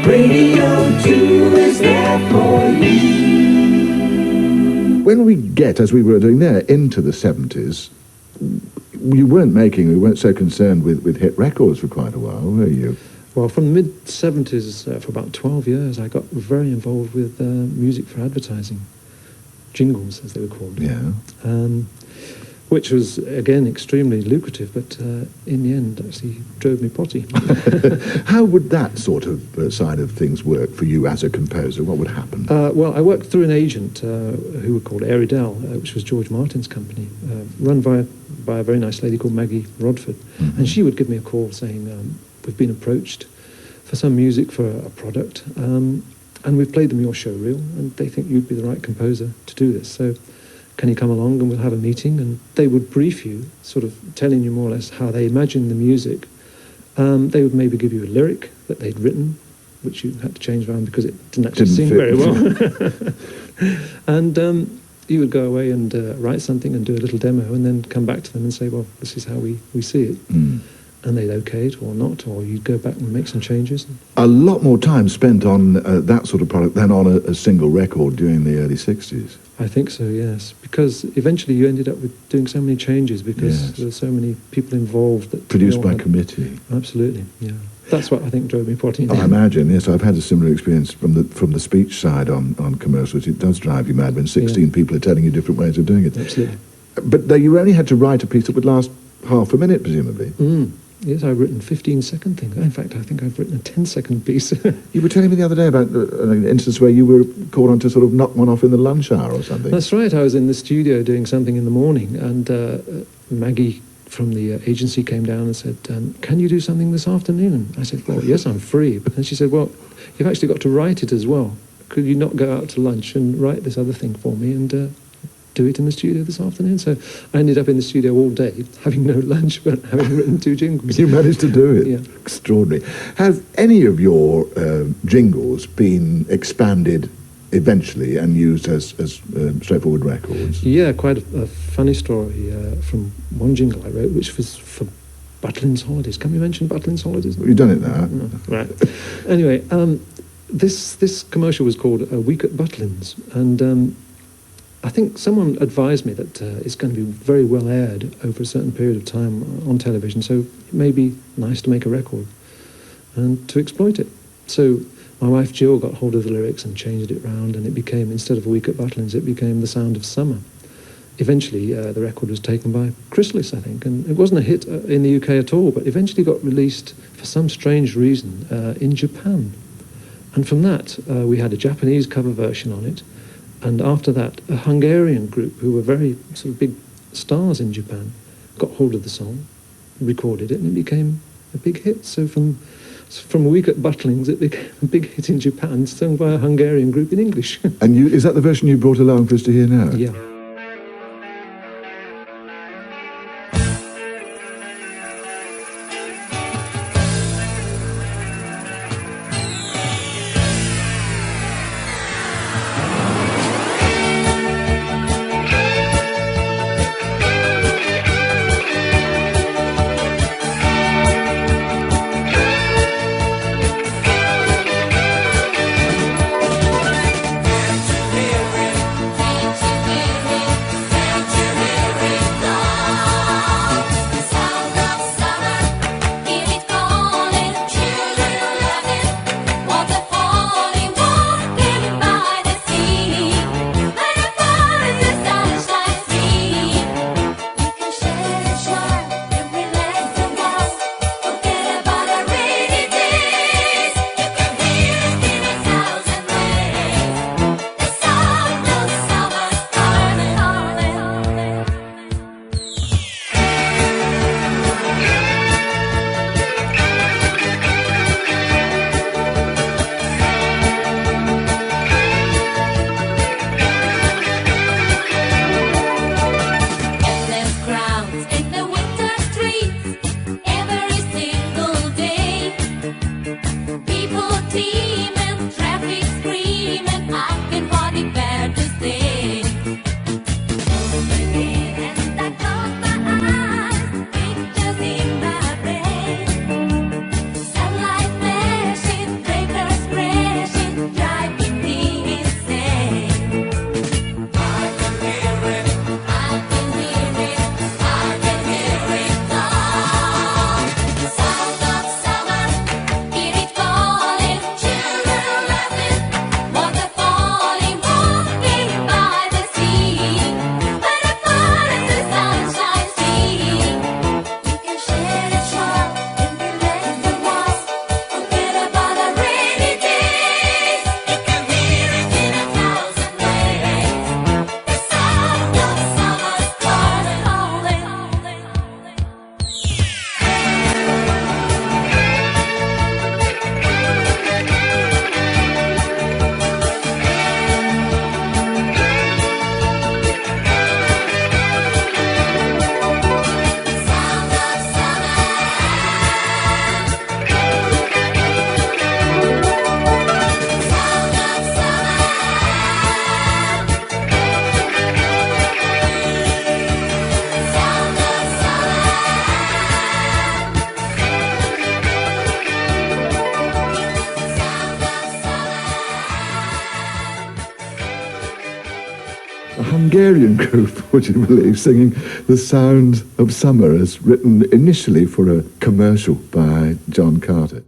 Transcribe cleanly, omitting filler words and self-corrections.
Radio 2 is there for you. When we get, as we were doing there, into the 70s, we weren't so concerned with hit records for quite a while, were you? Well, from the mid-70s, for about 12 years, I got very involved with music for advertising. Jingles, as they were called. Yeah. Which was, again, extremely lucrative, but in the end actually drove me potty. How would that sort of side of things work for you as a composer? What would happen? Well, I worked through an agent who were called Airedale, which was George Martin's company, run by a very nice lady called Maggie Rodford. Mm-hmm. And she would give me a call saying, we've been approached for some music for a product, and we've played them your show reel, and they think you'd be the right composer to do this. So can you come along and we'll have a meeting? And they would brief you, sort of telling you more or less how they imagined the music. They would maybe give you a lyric that they'd written, which you had to change around because it didn't actually sing very well. And you would go away and write something and do a little demo and then come back to them and say, well, this is how we see it. Mm. And they'd okay it or not, or you'd go back and make some changes. A lot more time spent on that sort of product than on a single record during the early 60s. I think so, yes. Because eventually you ended up with doing so many changes because there were so many people involved. That produced by committee. Absolutely, yeah. That's what I think drove me potty. I imagine, yes. I've had a similar experience from the speech side on commercials. It does drive you mad when 16 people are telling you different ways of doing it. Absolutely. But you only had to write a piece that would last half a minute, presumably. Mm. Yes, I've written a 15-second thing. In fact, I think I've written a 10-second piece. You were telling me the other day about an instance where you were called on to sort of knock one off in the lunch hour or something. That's right. I was in the studio doing something in the morning, and Maggie from the agency came down and said, can you do something this afternoon? And I said, well, yes, I'm free. And she said, well, you've actually got to write it as well. Could you not go out to lunch and write this other thing for me and do it in the studio this afternoon? So I ended up in the studio all day, having no lunch, but having written 2 jingles. You managed to do it? Yeah. Extraordinary. Have any of your jingles been expanded eventually and used as straightforward records? Yeah, quite a funny story from one jingle I wrote, which was for Butlins Holidays. Can we mention Butlins Holidays? You've done it now. No. Right. Anyway, this commercial was called A Week at Butlins, and I think someone advised me that it's going to be very well aired over a certain period of time on television, so it may be nice to make a record and to exploit it. So my wife Gill got hold of the lyrics and changed it round, and it became, instead of A Week at Butlins, it became The Sound of Summer. Eventually, the record was taken by Chrysalis, I think, and it wasn't a hit in the UK at all, but eventually got released, for some strange reason, in Japan. And from that, we had a Japanese cover version on it. And after that, a Hungarian group who were very sort of big stars in Japan got hold of the song, recorded it, and it became a big hit. So from A Week at Butlins, it became a big hit in Japan, sung by a Hungarian group in English. And is that the version you brought along for us to hear now? Yeah. Hungarian group, would you believe, singing The Sound of Summer, as written initially for a commercial by John Carter.